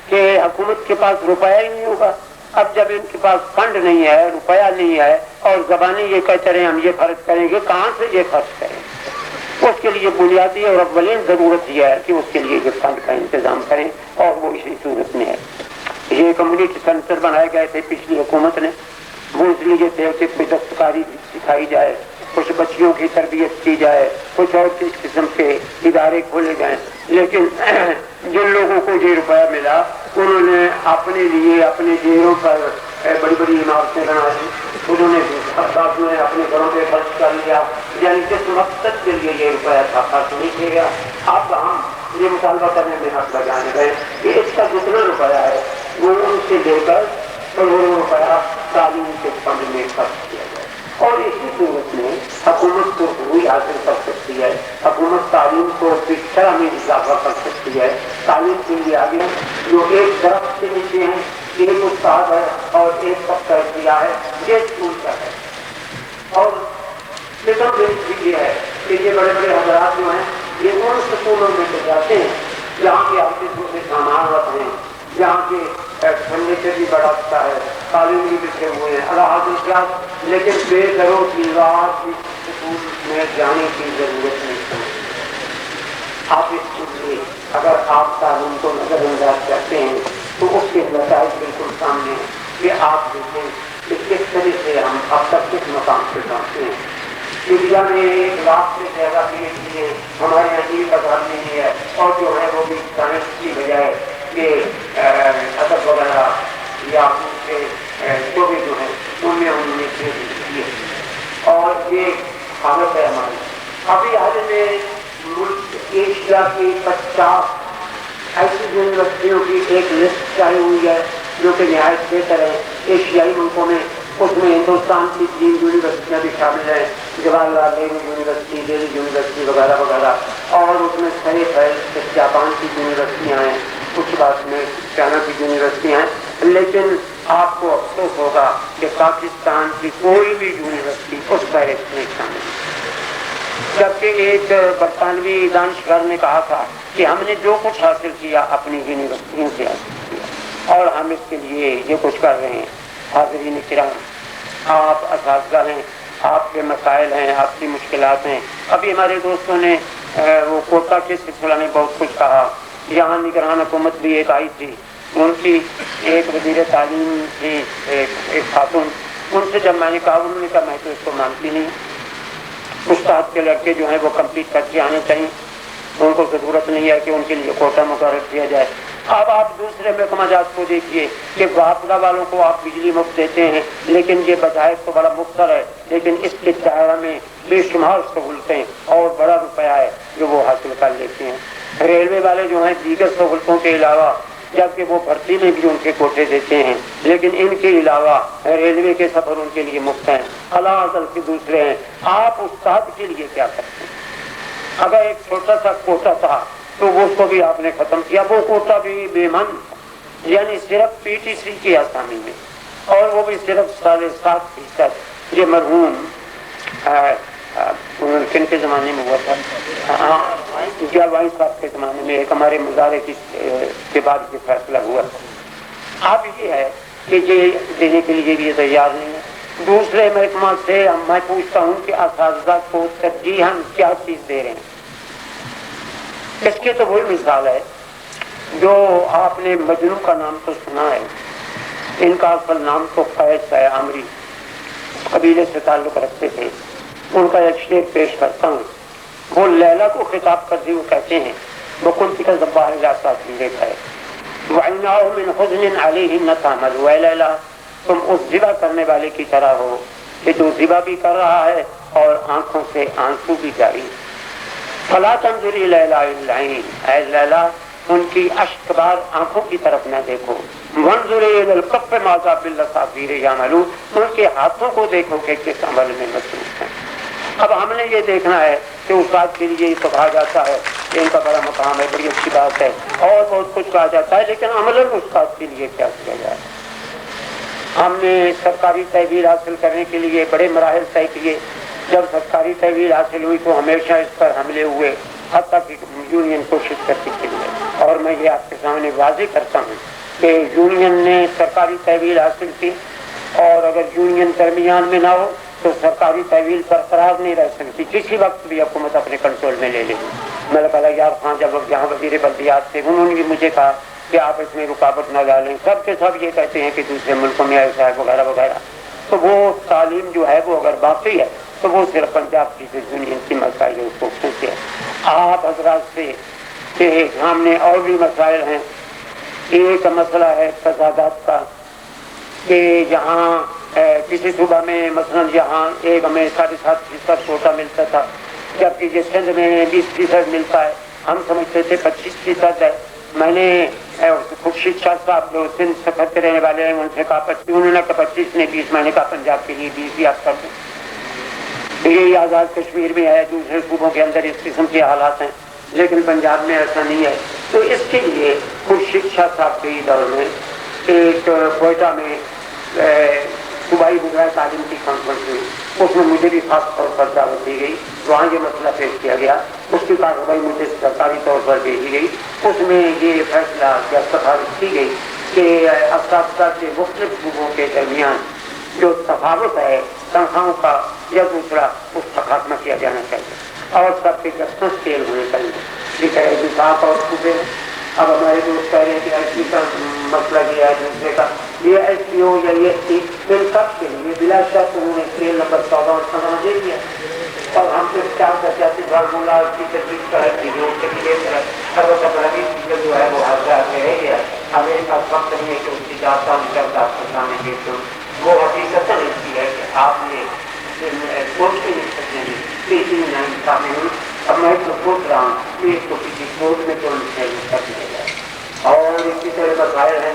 کہ حکومت کے پاس روپیہ ہی نہیں ہوگا. اب جب ان کے پاس فنڈ نہیں ہے، روپیہ نہیں ہے، اور زبانیں یہ کہتے رہے ہم یہ خرچ کریں گے، کہاں سے یہ خرچ کریں؟ اس کے لیے بنیادی اور اولین ضرورت یہ ہے کہ اس کے لیے یہ فنڈ کا انتظام کریں، اور وہ اسی صورت میں ہے. یہ کمیونٹی سینٹر بنائے گئے تھے پچھلی حکومت نے، وہ اس لیے تھے کہ کوئی دستکاری سکھائی جائے، کچھ بچیوں کی تربیت کی جائے، کچھ اور کس قسم کے ادارے کھولے جائیں. لیکن جن لوگوں کو یہ روپیہ ملا انہوں نے اپنے لیے اپنے جیروں پر بڑی بڑی عمارتیں بنا دی، انہوں نے اپنے گھروں پہ خرچ کر لیا. یعنی جس مقصد کے لیے یہ روپیہ تھا خرچ نہیں کیا گیا. اب ہم یہ مطالبہ کرنے میں حق لگانے گئے کہ اس کا جتنا روپیہ ہے وہ ان سے لے کر کروڑوں روپیہ تعلیم کے فنڈ میں خرچ کیا جائے، اور اسی صورت میں حکومت کو ہوئی حاصل کر سکتی ہے. حکومت تعلیم کو شرح میں اضافہ کر سکتی ہے. تعلیم کے لیے آگے جو ایک درخت کے نیچے ہیں، ایک استاد ہے اور ایک طبقہ کیا ہے، یہ اسکول کا ہے. اور یہ ہے کہ یہ بڑے بڑے حضرات جو ہیں یہ ان سکولوں میں سے جاتے ہیں جہاں کے آفسوں میں سامانت ہیں، جہاں کے فرنیچر بھی بڑا اچھا ہے، تعلیم بھی بچے ہوئے ہیں الحاظ کلاس، لیکن بے درو کی رات سکول میں جانے کی ضرورت نہیں ہے. آپ اس کے لیے اگر آپ تعلیم کو نظر انداز کرتے ہیں تو اس کے نتائج بالکل سامنے ہیں کہ آپ دیکھیں کہ کس طرح سے ہم اب تک کس مقام پہ پہنچتے ہیں. انڈیا میں 1 لاکھ سے زیادہ PhD ہیں، ہمارے یہاں کی تعداد نہیں ہے، اور جو ہے وہ بھی سائنس کی بجائے کہ ادب وغیرہ یا دوسرے شعبے جو ہیں ان میں انہوں نے کی ہے. اور یہ حالت ہے ہماری. ابھی حال میں ملک ایشیا کی 50 ایسی یونیورسٹیوں کی ایک لسٹ چاہی ہوئی ہے جو کہ نہایت بہتر ہے ایشیائی ملکوں میں. اس میں ہندوستان کی 3 یونیورسٹیاں بھی شامل ہیں، جواہر لال نہرو یونیورسٹی، دہلی یونیورسٹی وغیرہ وغیرہ. اور اس میں سرے فہرست جاپان کی یونیورسٹیاں ہیں، کچھ بات میں چائنا کی یونیورسٹیاں ہیں. لیکن آپ کو افسوس ہوگا کہ پاکستان کی کوئی بھی یونیورسٹی اس فہرست میں شامل نہیں. جبکہ ایک برطانوی دانشور نے کہا تھا کہ ہم نے جو کچھ حاصل کیا اپنی یونیورسٹیوں سے حاصل کیا، اور ہم اس کے لیے یہ کچھ کر رہے ہیں. حاضرین کرام، آپ اساتذہ ہیں، آپ کے مسائل ہیں، آپ کی مشکلات ہیں. ابھی ہمارے دوستوں نے وہ کوٹا کے سلسلہ میں بہت کچھ کہا. یہاں نگران حکومت بھی ایک آئی تھی، ان کی ایک وزیر تعلیم تھی، ایک خاتون. ان سے جب میں نے کہا، انہوں نے کہا میں تو اس کو مانتی نہیں، استاد کے لڑکے جو ہیں وہ کمپلیٹ کر کے آنے چاہیے، ان کو ضرورت نہیں ہے کہ ان کے لیے کوٹا مقرر کیا جائے. اب آپ دوسرے محکمہ جات کو دیکھیے کہ وافدہ والوں کو آپ بجلی مفت دیتے ہیں، لیکن یہ بظاہر تو بڑا مختصر ہے، لیکن اس کے دائرہ میں بے شمار سہولتیں اور بڑا روپیہ ہے جو وہ حاصل کر لیتے ہیں. ریلوے والے جو ہیں دیگر سہولتوں کے علاوہ، جبکہ وہ بھرتی میں بھی ان کے کوٹے دیتے ہیں، لیکن ان کے علاوہ ریلوے کے سفر ان کے لیے مفت ہیں، الاصل کے دوسرے ہیں. آپ استاد کے لیے کیا کرتے ہیں؟ اگر ایک چھوٹا سا کوٹا تھا تو وہ اس کو بھی آپ نے ختم کیا. وہ کوٹا بھی بے من، یعنی صرف PTC کی آسامی میں، اور وہ بھی صرف 7.5%. یہ مرحوم کن کے زمانے میں ہوا تھا؟ وائس صاحب کے زمانے میں ایک ہمارے مظاہرے کے بعد یہ فیصلہ ہوا. اب یہ ہے کہ یہ دینے کے لیے بھی یہ تیار نہیں ہے. دوسرے محکمہ سے میں پوچھتا ہوں کہ اساتذہ کو ترجیحاً کیا چیز دے رہے ہیں؟ اس کی تو وہی مثال ہے جو آپ نے مجنو کا نام تو سنا ہے. ان کا اصل نام تو قیس ہے، عامری قبیلے سے تعلق رکھتے تھے. ان کا ایک شعر پیش کرتا ہوں. وہ لیلا کو خطاب کرتے ہوئے کہتے ہیں، بکنتی کا ذبح الاحساس لکھا ہے، وَعِنَّهُ مِنْ حُزْنٍ عَلَيْهِنَّ تَعْمَلُ وَيْلَيْلَا، تم اس ذبح کرنے والے کی طرح ہو کہ جو ذبح بھی کر رہا ہے اور آنکھوں سے آنسو بھی جاری. فَلَا تَنْظُرِ لَيْلَا الْعَيْنِ، اے لیلا ان کی اشک بار آنکھوں کی طرف نہ دیکھو. وَانْظُرِ إِلَى الْكَفِّ مَاذَا بِالْأَصَابِعِ يَعْمَلُونَ، ان کے ہاتھوں کو دیکھو کہ کس عمل میں مصروف ہیں. اب ہم نے یہ دیکھنا ہے کہ استاد کے لیے یہ تو کہا جاتا ہے کہ ان کا بڑا مقام ہے، بڑی اچھی بات ہے، اور بہت کچھ کہا جاتا ہے، لیکن عملاً استاد کے لیے کیا کیا جائے؟ ہم نے سرکاری تحویل حاصل کرنے کے لیے بڑے مراحل طے کیے. جب سرکاری تحویل حاصل ہوئی تو ہمیشہ اس پر حملے ہوئے، حتیٰ کہ یونین کو شکست کے لیے، اور اور میں یہ آپ کے سامنے واضح کرتا ہوں کہ یونین نے سرکاری تحویل حاصل کی، اور اگر یونین درمیان میں نہ ہو تو سرکاری تحویل برقرار نہیں رہ سکتی، کسی وقت بھی حکومت اپنے کنٹرول میں لے لے گی۔ ملک علی یار خان جب یہاں وزیر بلدیات تھے، انہوں نے بھی مجھے کہا کہ آپ اس میں رکاوٹ نہ ڈالیں، سب کے سب یہ کہتے ہیں کہ دوسرے ملکوں میں ایسا ہے وغیرہ وغیرہ۔ تو وہ تعلیم جو ہے وہ اگر باقی ہے تو وہ صرف پنجاب کی یونین کی مسائل اس کو پوچھے۔ آپ حضرات سے کہ سامنے اور بھی مسائل ہیں۔ ایک مسئلہ ہے فسادات کا کہ جہاں کسی صوبہ میں مثلا یہاں ایک ہمیں 7.5% کوٹا ملتا تھا، جبکہ یہ سندھ میں 20% ملتا ہے، ہم سمجھتے تھے 25% ہے۔ میں نے خورشید شاہ صاحب جو سندھ سفر کے رہنے والے ہیں ان سے کہا 25، انہوں نے کہا 25 نے 20، میں نے کہا پنجاب کے لیے 20 یاد کر دیں۔ یہی آزاد کشمیر میں ہے، دوسرے صوبوں کے اندر اس قسم کے حالات ہیں، لیکن پنجاب میں ایسا نہیں ہے۔ تو اس کے لیے خورشید شاہ صاحب کے دور میں ایک کوئٹہ میں صوبائی وزرائے تعلیم کی کانفرنس ہوئی، اس میں مجھے بھی خاص طور پر دعوت دی گئی، وہاں یہ مسئلہ پیش کیا گیا، اس کی کارروائی مجھے سرکاری طور پر بھیجی گئی۔ اس میں یہ فیصلہ یا سفارش کی گئی کہ اساتذہ کے مختلف صوبوں کے درمیان جو تفاوت ہے تنخواہوں کا یا دوسرا، اس کا خاتمہ کیا جانا چاہیے اور سب کے جسٹس اسکیل ہونے چاہیے۔ ٹھیک ہے، انصاف اور صوبے اب ہمارے دوست کہہ رہے ہیں کہ ایس پی کا مسئلہ کیا ہے، دوسرے کا یہ ایس پی ہو یا یہ ان سب کے لیے بلا شک انہوں نے اسکیل نمبر 14 اور 15 دے دیا، اور ہم سے کیا کہتے فارمولا کی تجویز کا ہے کے لیے جو ہے وہ حضرات میں رہ گیا۔ اب ایک وقت نہیں ہے کہ اس کی جانتا سامنے دیکھ لوں، وہ حقیقت ایسی ہے کہ آپ نے سوچ کے نہیں سکتے ہیں کہ اتنی ناانصافی ہوئی۔ اب میں تو سوچ رہا ہوں کہ اس کو کسی کورٹ میں تو کر دیا جائے، اور اسی طرح مسائل ہیں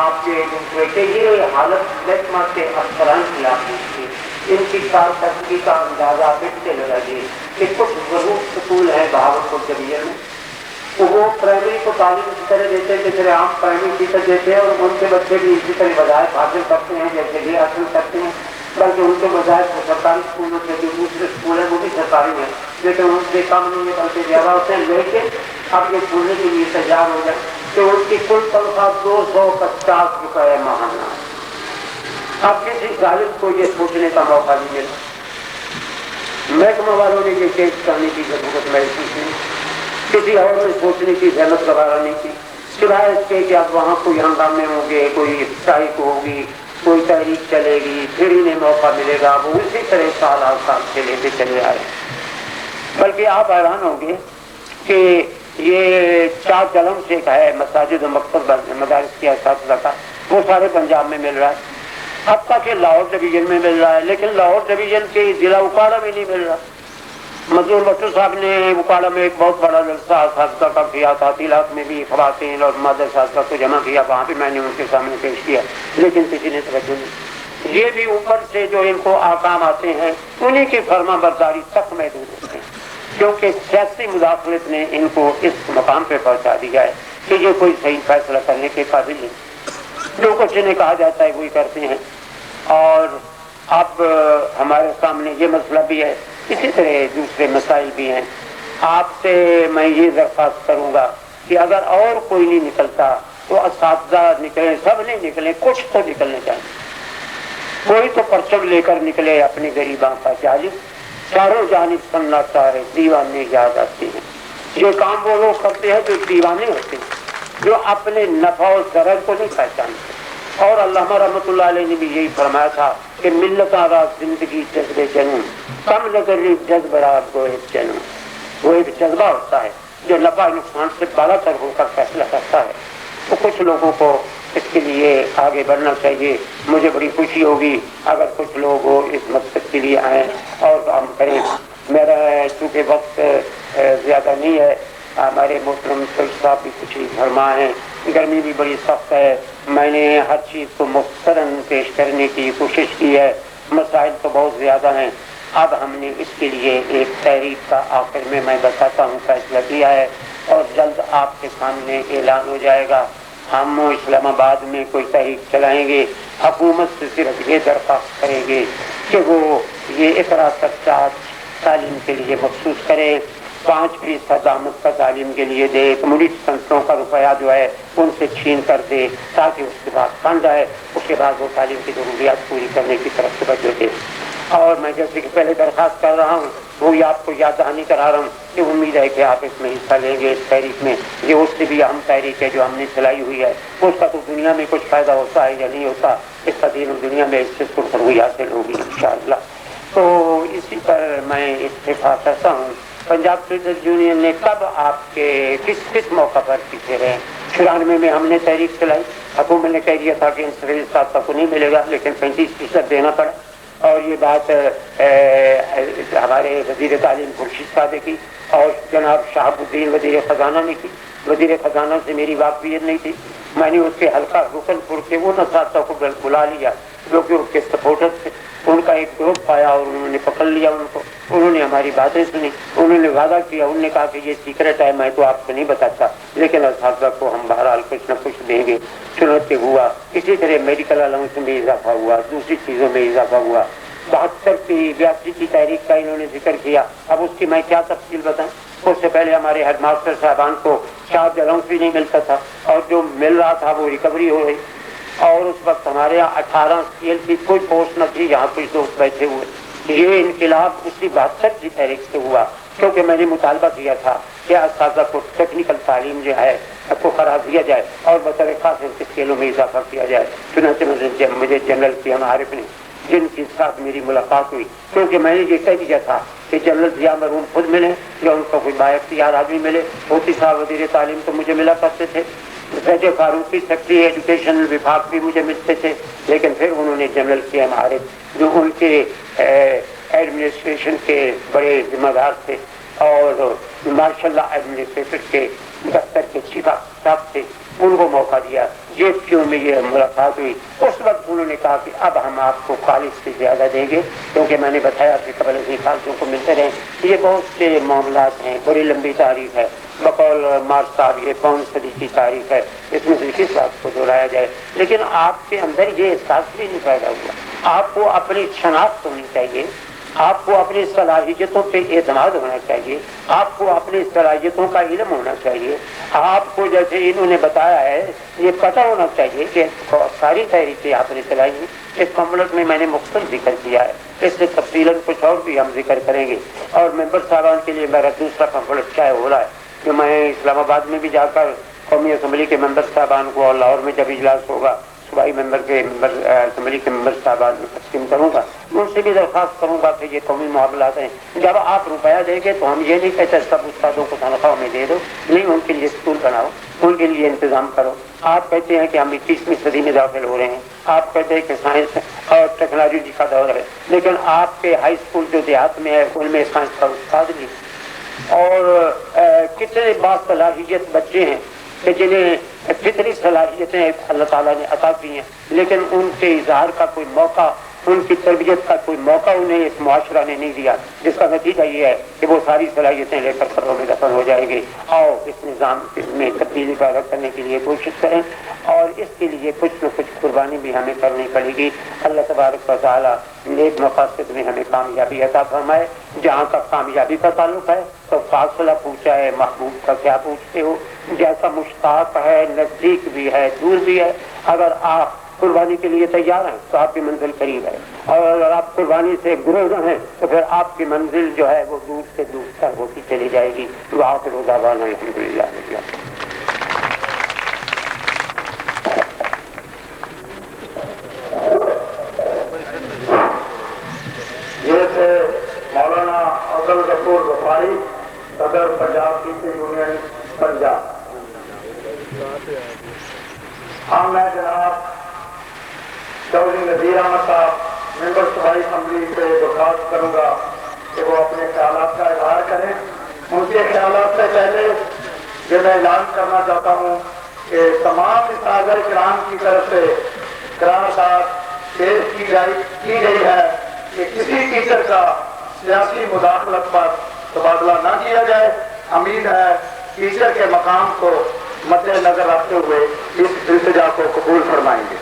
آپ کے دوسرے کے یہ حالت محکمہ کے افسران کی آپ دیکھیے، ان کی کارکردگی کا اندازہ بٹتے لگائیے کہ کچھ ضرور سکول ہیں بہاولپور ڈویژن میں، وہ پرائمری کو تعلیم اسی طرح دیتے ہیں جیسے عام پرائمری ٹیچر دیتے ہیں، اور ان کے بچے بھی اسی طرح وظائف حاصل کرتے ہیں جیسے یہ حاصل کرتے ہیں، بلکہ ان کے وظائف سرکاری اسکولوں سے جو دوسرے اسکول ہیں وہ بھی سرکاری ہیں لیکن ان سے کم نہیں ہے بلکہ زیادہ ہوتے ہیں۔ لیکن اب یہ کھولنے کے لیے تیار ہو جائے کہ ان کی کل تنخواہ 250 روپئے ماہانہ۔ اب کسی ظالم کو یہ سوچنے کا موقع نہیں ملا، محکمہ والوں نے یہ چیز کرنے کی ضرورت محسوس نہیں، کسی اور نے سوچنے کی زحمت گوارا نہیں کی، سوائے اس کے کہ اب وہاں کوئی ہنگامے ہوں گے، کوئی اسٹرائک ہوگی، کوئی تحریک چلے گی، پھر انہیں موقع ملے گا، وہ اسی طرح سال ہر سال سے لیتے چلے آئے۔ بلکہ آپ حیران ہوں گے کہ یہ چار جلم سے ہے مساجد و مکتب مدارس کے اساتذہ کا، وہ سارے پنجاب میں مل رہا ہے، اب تک کہ لاہور ڈویژن میں مل رہا ہے، لیکن لاہور ڈویژن کے ضلع اکاڑا میں نہیں مل رہا۔ مزدور بٹو صاحب نے اکاڑا میں ایک بہت بڑا جلسہ اساتذہ کا کیا، تعطیلات میں بھی خواتین اور مرد اساتذہ کو جمع کیا، وہاں بھی میں نے ان کے سامنے پیش کیا، لیکن کسی نے توجہ نہیں۔ یہ بھی اوپر سے جو ان کو آکام آتے ہیں انہیں کی فرما برداری تک محدود ہوتے ہیں، کیونکہ سیاسی مداخلت نے ان کو اس مقام پہ پہنچا دیا ہے کہ یہ کوئی صحیح فیصلہ کرنے کے قابل نہیں، جو کچھ انہیں کہا جاتا ہے وہی کرتے ہیں۔ اور اب ہمارے سامنے یہ مسئلہ بھی ہے، اسی طرح دوسرے مسائل بھی ہیں۔ آپ سے میں یہ درخواست کروں گا کہ اگر اور کوئی نہیں نکلتا تو اساتذہ نکلیں، سب نہیں نکلیں، کچھ تو نکلنے چاہیے، کوئی تو پرچم لے کر نکلے اپنی غریباں کا جالب، چاروں جانب سننا چاہے دیوانے یاد آتے ہیں۔ یہ کام وہ لوگ کرتے ہیں جو دیوانے ہوتے ہیں، جو اپنے نفع و ضرر کو نہیں پہچانتے۔ اور علامہ رحمۃ اللہ علیہ نے بھی یہی فرمایا تھا کہ ملت آرا زندگی جذبے جنون کم نظری جذب رات گوئے جنون، وہ ایک جذبہ ہوتا ہے جو نفع نقصان سے بالا تر ہو کر فیصلہ کرتا ہے۔ تو کچھ لوگوں کو اس کے لیے آگے بڑھنا چاہیے۔ مجھے بڑی خوشی ہوگی اگر کچھ لوگ اس مقصد کے لیے آئیں اور کام کریں۔ میرا چونکہ وقت زیادہ نہیں ہے، ہمارے محترم سید صاحب بھی کچھ فرما ہیں، گرمی بھی بڑی سخت ہے، میں نے ہر چیز کو مختصراً پیش کرنے کی کوشش کی ہے، مسائل تو بہت زیادہ ہیں۔ اب ہم نے اس کے لیے ایک تحریک کا آخر میں بتاتا ہوں فیصلہ کیا ہے، اور جلد آپ کے سامنے اعلان ہو جائے گا۔ ہم اسلام آباد میں کوئی تحریک چلائیں گے، حکومت سے صرف یہ درخواست کریں گے کہ وہ یہ اقرا تعلیم کے لیے مخصوص کرے، 5% آمد کا تعلیم کے لیے دے، کمیونسٹ سنستھاؤں کا روپیہ جو ہے ان سے چھین کر دے، تاکہ اس کے بعد فنڈ آئے، اس کے بعد وہ تعلیم کی ضروریات پوری کرنے کی طرف توجہ دے۔ اور میں جیسے کہ پہلے درخواست کر رہا ہوں، وہی آپ کو یاد دہانی کرا رہا ہوں کہ امید ہے کہ آپ اس میں حصہ لیں گے۔ اس تحریک میں یہ اس سے بھی اہم تحریک ہے جو ہم نے چلائی ہوئی ہے، اس کا تو دنیا میں کچھ فائدہ ہوتا ہے یا نہیں ہوتا، اس کا دین دنیا میں اس سے سرخروئی حاصل ہوگی انشاءاللہ۔ تو اسی پر میں اتفاق کرتا ہوں، پنجاب ٹریڈرز یونین نے کب آپ کے کس موقع پر پیچھے رہے؟ 94 میں ہم نے تحریک چلائی، حکومت نے کہہ دیا تھا کہ انسٹرومنٹ آپ کو نہیں ملے گا، لیکن 35% دینا پڑا۔ اور یہ بات ہمارے وزیر تعلیم خورشید صاحب کی اور جناب شہاب الدین وزیر خزانہ نے کی۔ وزیر خزانہ سے میری واقفیت نہیں تھی، میں نے اس کے حلقہ رکن پور کے وہ اساتذہ کو بلا لیا جو کہ اس کے سپورٹر تھے، ان کا ایک گروپ پایا اور انہوں نے پکڑ لیا ان کو، انہوں نے ہماری باتیں سنی، انہوں نے وعدہ کیا، انہوں نے کہا کہ یہ سیکرٹ ہے، میں تو آپ کو نہیں بتاتا، لیکن اساتذہ کو ہم بہرحال کچھ نہ کچھ دیں گے۔ چنانچہ ہوا، اسی طرح میڈیکل الاؤنس میں اضافہ ہوا، دوسری چیزوں میں اضافہ ہوا۔ 82 کی تحریک کا انہوں نے ذکر کیا، اب اس کی میں کیا تفصیل بتائیں؟ اس سے پہلے ہمارے ہیڈ ماسٹر صاحبان کو چارج الاؤنس بھی نہیں ملتا تھا، اور جو مل رہا تھا وہ ریکوری ہو رہی، اور اس وقت ہمارے یہاں 18 CL کی کوئی پوسٹ نہ تھی جہاں کچھ دوست بیٹھے ہوئے۔ یہ انقلاب اسی 72 کی تحریک سے ہوا، کیونکہ میں نے مطالبہ کیا تھا کہ اساتذہ کو ٹیکنیکل تعلیم جو ہے کو قرار دیا جائے اور بطور خاص ان کے اسکیلوں میں اضافہ کیا جائے۔ چنانچہ مجھے جنرل PM عارف نے، جن کے ساتھ میری ملاقات ہوئی، کیونکہ میں نے یہ کہہ دیا تھا کہ جنرل ضیاء مرحوم خود ملے یا ان کو کوئی بااختیار آدمی ملے، موتی صاحب وزیر تعلیم تو مجھے ملا کرتے تھے، سید فاروقی سیکرٹری ایجوکیشن وفاق بھی مجھے ملتے تھے، لیکن پھر انہوں نے جنرل PM عارف جو ان کے ایڈمنسٹریشن کے بڑے ذمہ دار تھے اور ماشاء اللہ ایڈمنسٹریٹر کے دفتر کے چیف صاحب تھے، ان کو موقع دیا۔ JFK میں یہ ملاقات ہوئی، اس وقت انہوں نے کہا کہ اب ہم آپ کو خالص سے زیادہ دیں گے، کیونکہ میں نے بتایا کہ قبل ازیں خالصوں کو ملتے رہے۔ یہ بہت سے معاملات ہیں، بڑی لمبی تاریخ ہے، بقول مارک صاحب یہ 5 صدی کی تاریخ ہے، اس میں سے کس بات کو دہرایا جائے، لیکن آپ کے اندر یہ احساس بھی نہیں پیدا ہوا۔ آپ کو اپنی شناخت ہونی چاہیے، آپ کو اپنی صلاحیتوں پہ اعتماد ہونا چاہیے، آپ کو اپنی صلاحیتوں کا علم ہونا چاہیے، آپ کو جیسے انہوں نے بتایا ہے یہ پتہ ہونا چاہیے کہ ساری تحریکیں آپ نے چلائی ہیں۔ اس پمفلٹ میں نے مختلف ذکر کیا ہے، اس سے تفصیلاً کچھ اور بھی ہم ذکر کریں گے۔ اور ممبر صاحبان کے لیے میرا دوسرا پمفلٹ کیا ہو رہا ہے کہ میں اسلام آباد میں بھی جا کر قومی اسمبلی کے ممبر صاحبان کو اور لاہور میں جب اجلاس ہوگا صوبائی اسمبلی کے ممبر صاحبان میں تقسیم کروں گا، ان سے بھی درخواست کروں گا کہ یہ قومی معاملات ہیں، جب آپ روپیہ دیں گے تو ہم یہ نہیں کہتے سب استادوں کو تنخواہ میں دے دو، نہیں، ان کے لیے اسکول بناؤ، ان کے لیے انتظام کرو۔ آپ کہتے ہیں کہ ہم 21ویں صدی میں داخل ہو رہے ہیں، آپ کہتے ہیں کہ سائنس اور ٹیکنالوجی کا دور ہے، لیکن آپ کے ہائی اسکول جو دیہات میں ہے ان میں سائنس کا استاد بھی، اور کتنے باصلاحیت بچے ہیں کہ جنہیں فطری صلاحیتیں اللہ تعالیٰ نے عطا کی ہیں، لیکن ان کے اظہار کا کوئی موقع، ان کی تربیت کا کوئی موقع انہیں اس معاشرہ نے نہیں دیا، جس کا نتیجہ یہ ہے کہ وہ ساری صلاحیتیں لے کر قبروں میں دفن ہو جائیں گے۔ اور اس نظام میں تبدیلی پیدا کرنے کے لیے کوشش کریں، اور اس کے لیے کچھ نہ کچھ قربانی بھی ہمیں کرنی پڑے گی۔ اللہ تبارک و تعالیٰ نیک مقاصد میں ہمیں کامیابی عطا فرمائے۔ جہاں تک کامیابی کا تعلق ہے تو فاصلہ پوچھا ہے، محبوب کا کیا پوچھتے ہو، جیسا مشتاق ہے نزدیک بھی ہے دور بھی ہے، اگر آپ قربانی کے لیے تیار ہیں تو آپ کی منزل قریب ہے، اور اگر آپ قربانی سے گریز ہیں تو پھر آپ کی منزل جو ہے وہ دور سے دور تک ہوتی چلی جائے گی۔ وآخر دعوانا الحمدللہ۔ یہ تھے مولانا عبدالغفور غفاری، صدر پنجاب ٹیچر یونین پنجاب۔ ہم میں جناب چودھری نذیر احمد صاحب ممبر صوبائی اسمبلی سے درخواست کروں گا کہ وہ اپنے خیالات کا اظہار کریں۔ ان کے خیالات سے پہلے یہ میں اعلان کرنا چاہتا ہوں کہ تمام اساتذہ کرام کی طرف سے قرارداد پیش کی گئی ہے کہ کسی ٹیچر کا سیاسی مداخلت پر تبادلہ نہ کیا جائے۔ امید ہے ٹیچر کے مقام کو مد نظر رکھتے ہوئے اس التجا کو قبول فرمائیں گے،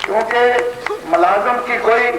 کیونکہ ملازم کی کوئی